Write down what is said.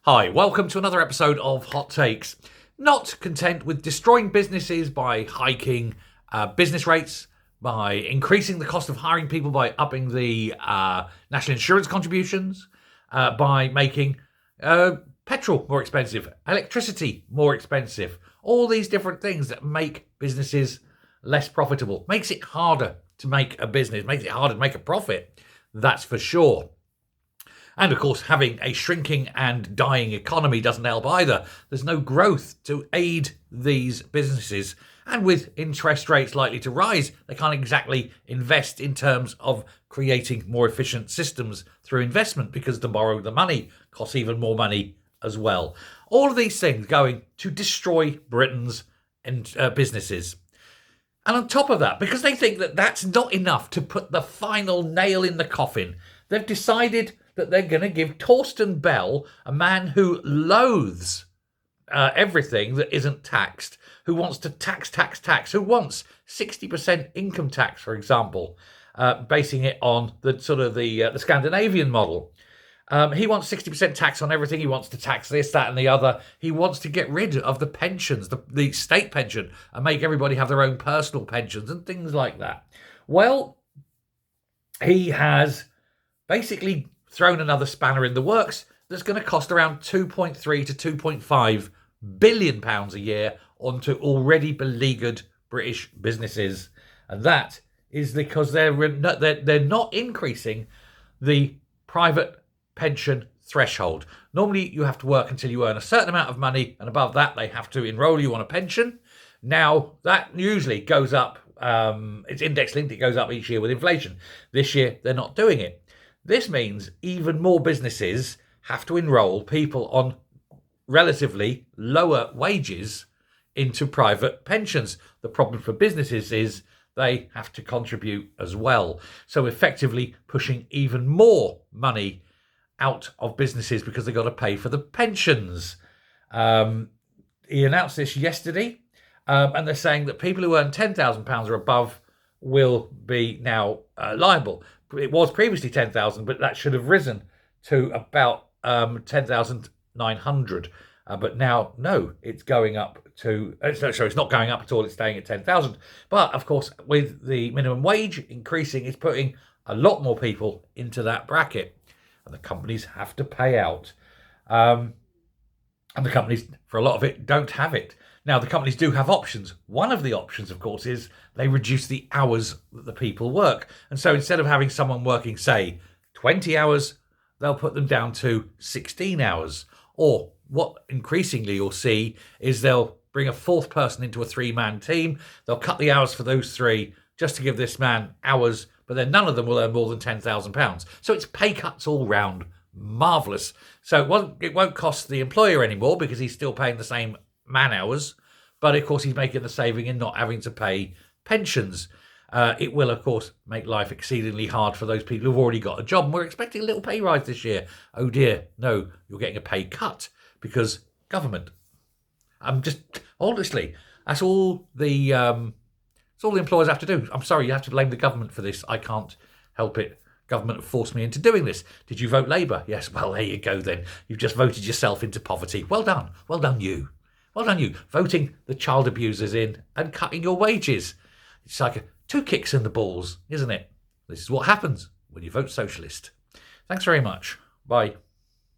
Hi, welcome to another episode of Hot Takes. Not content with destroying businesses by hiking business rates, by increasing the cost of hiring people, by upping the national insurance contributions, by making petrol more expensive, electricity more expensive, all these different things that make businesses less profitable, makes it harder to make a business, makes it harder to make a profit, that's for sure. And of course, having a shrinking and dying economy doesn't help either. There's no growth to aid these businesses. And with interest rates likely to rise, they can't exactly invest in terms of creating more efficient systems through investment, because to borrow the money costs even more money as well. All of these things going to destroy Britain's businesses. And on top of that, because they think that that's not enough to put the final nail in the coffin, they've decided that they're going to give Torsten Bell, a man who loathes everything that isn't taxed, who wants to tax, who wants 60% income tax, for example, basing it on the sort of the Scandinavian model. He wants 60% tax on everything. He wants to tax this, that, and the other. He wants to get rid of the pensions, the state pension, and make everybody have their own personal pensions and things like that. Well, he has basically thrown another spanner in the works that's going to cost around 2.3 to 2.5 billion pounds a year onto already beleaguered British businesses. And that is because they're not increasing the private pension threshold. Normally you have to work until you earn a certain amount of money, and above that they have to enroll you on a pension. Now that usually goes up, it's index linked, it goes up each year with inflation. This year they're not doing it. This means even more businesses have to enrol people on relatively lower wages into private pensions. The problem for businesses is they have to contribute as well. So effectively pushing even more money out of businesses because they've got to pay for the pensions. He announced this yesterday, and they're saying that people who earn £10,000 or above will be now liable. It was previously 10,000, but that should have risen to about 10,900. But now, no, it's going up to... sorry, it's not going up at all. It's staying at 10,000. But, of course, with the minimum wage increasing, it's putting a lot more people into that bracket. And the companies have to pay out. And the companies, for a lot of it, don't have it. Now, the companies do have options. One of the options, of course, is they reduce the hours that the people work. And so instead of having someone working, say, 20 hours, they'll put them down to 16 hours. Or what increasingly you'll see is they'll bring a fourth person into a three-man team. They'll cut the hours for those three just to give this man hours, but then none of them will earn more than £10,000. So it's pay cuts all round. Marvellous. So it won't cost the employer anymore because he's still paying the same man hours, but of course he's making the saving in not having to pay pensions. It will, of course, make life exceedingly hard for those people who've already got a job. And we're expecting a little pay rise this year. Oh dear, no, you're getting a pay cut because government. Honestly, that's all the employers have to do. I'm sorry, you have to blame the government for this. I can't help it. Government forced me into doing this. Did you vote Labour? Yes, well, there you go then. You've just voted yourself into poverty. Well done. Well done you. Well done you. Voting the child abusers in and cutting your wages. It's like two kicks in the balls, isn't it? This is what happens when you vote socialist. Thanks very much. Bye.